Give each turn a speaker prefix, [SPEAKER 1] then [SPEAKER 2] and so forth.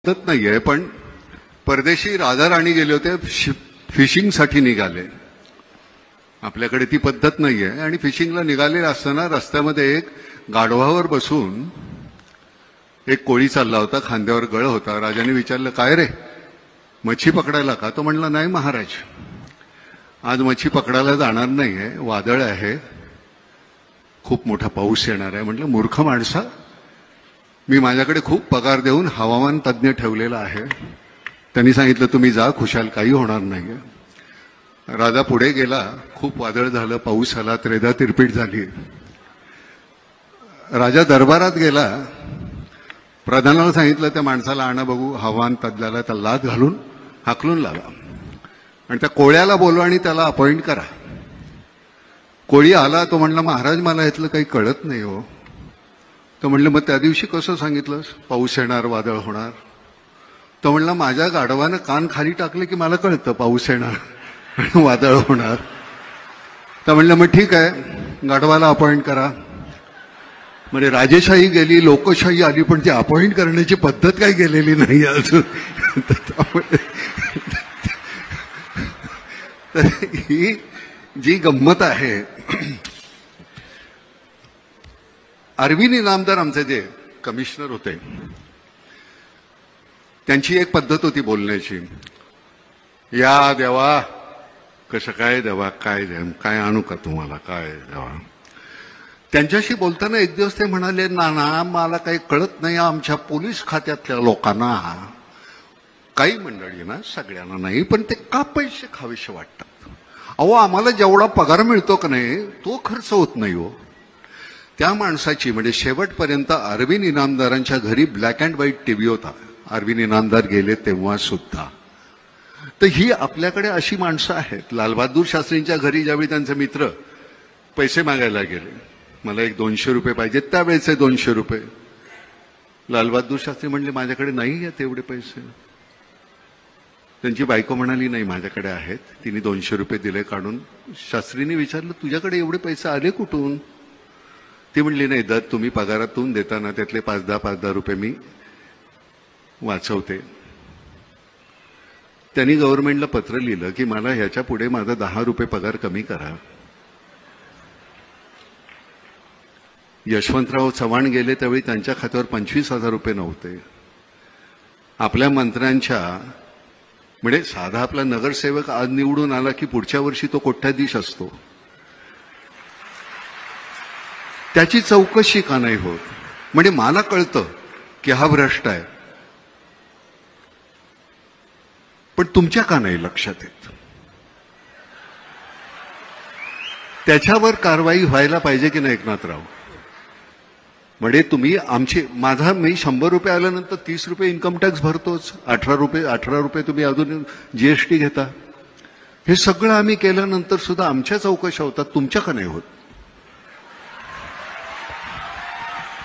[SPEAKER 1] पद्धत नाहीये, पण परदेशी राजा राणी गेले होते, फिशिंगसाठी निघाले. आपल्याकडे ती पद्धत नाहीये. आणि फिशिंगला निघाले असताना रस्त्यामध्ये एक गाढवावर बसून एक कोळी चालला होता, खांद्यावर गळ होता. राजाने विचारलं, काय रे, मच्छी पकडायला का? तो म्हणला, नाही महाराज, आज मच्छी पकडायला जाणार नाहीये, वादळ आहे, खूप मोठा पाऊस येणार आहे. म्हटलं, मूर्ख माणसा, मी माझ्याकडे खूप पगार देऊन हवामान तज्ज्ञ ठेवलेला आहे. त्यांनी सांगितलं, तुम्ही जा, खुशाल, काही होणार नाहीये. राजा पुढे गेला. खूप वादळ झालं, पाऊस आला, त्रेधा तिरपीट झाली. राजा दरबारात गेला. प्रधानाला सांगितलं, त्या माणसाला आणा बघू, हवामान तज्ज्ञाला. त्या लाद घालून हाकलून लावा आणि त्या कोळ्याला बोलवा आणि त्याला अपॉइंट करा. कोळी आला. तो म्हणला, महाराज, मला यातलं काही कळत नाही हो. तो म्हणलं, मग त्या दिवशी कसं सांगितलंस, पाऊस येणार, वादळ होणार? तो म्हणला, माझ्या गाढवानं कान खाली टाकले की मला कळतं पाऊस येणार वादळ होणार. तर म्हणलं, मग ठीक आहे, गाढवाला अपॉइंट करा. म्हणजे राजेशाही गेली, लोकशाही आली, पण ती अपॉइंट करण्याची पद्धत काही गेलेली नाही अजून. तर ही जी गंमत आहे, अरविंद इनामदार आमचे जे कमिशनर होते, त्यांची एक पद्धत होती बोलण्याची. या देवा, कसं काय देवा, काय आणू का तुम्हाला, काय देवा. त्यांच्याशी बोलताना एक दिवस ते म्हणाले, ना मला काही कळत नाही, आमच्या पोलीस खात्यातल्या लोकांना, काही मंडळी ना, सगळ्यांना नाही, पण ते का पैसे खावेसे वाटतात. अहो, आम्हाला जेवढा पगार मिळतो का नाही, तो खर्च होत नाही हो. त्या माणसाची, म्हणजे शेवटपर्यंत अरविंद इनामदारांच्या घरी ब्लॅक अँड व्हाईट टीव्ही होता, अरविंद इनामदार गेले तेव्हा सुद्धा. तर ही आपल्याकडे अशी माणसं आहेत. लालबहादूर शास्त्रींच्या घरी ज्यावेळी त्यांचे मित्र पैसे मागायला गेले, मला एक 200 रुपये पाहिजे, त्यावेळेचे 200 रुपये, लालबहादूर शास्त्री म्हणले, माझ्याकडे नाही आहेत एवढे पैसे. त्यांची बायको म्हणाली, नाही, माझ्याकडे आहेत. तिने 200 रुपये दिले काढून. शास्त्रीने विचारलं, तुझ्याकडे एवढे पैसे आले कुठून? ती म्हणली, नाही, दर तुम्ही पगारातून देताना त्यातले 5-10 रुपये मी वाचवते. त्यांनी गव्हर्नमेंटला पत्र लिहिलं की मला ह्याच्या पुढे माझा 10 रुपये पगार कमी करा. यशवंतराव चव्हाण गेले त्यावेळी त्यांच्या खात्यावर 25,000 रुपये नव्हते. आपल्या मंत्र्यांच्या, म्हणजे साधा आपला नगरसेवक आज निवडून आला की पुढच्या वर्षी तो कोट्याधीश असतो, त्याची चौकशी का नाही होत? म्हणजे मला कळतं की हा भ्रष्ट आहे, पण तुमच्या का नाही लक्षात येत? त्याच्यावर कारवाई व्हायला पाहिजे की नाही एकनाथराव? म्हणजे तुम्ही मी 100 रुपये आल्यानंतर 30 रुपये इन्कम टॅक्स भरतोच, 18 रुपये तुम्ही अजून जीएसटी घेता. हे सगळं आम्ही केल्यानंतर सुद्धा आमच्या चौकशा होतात, तुमच्या का नाही होत?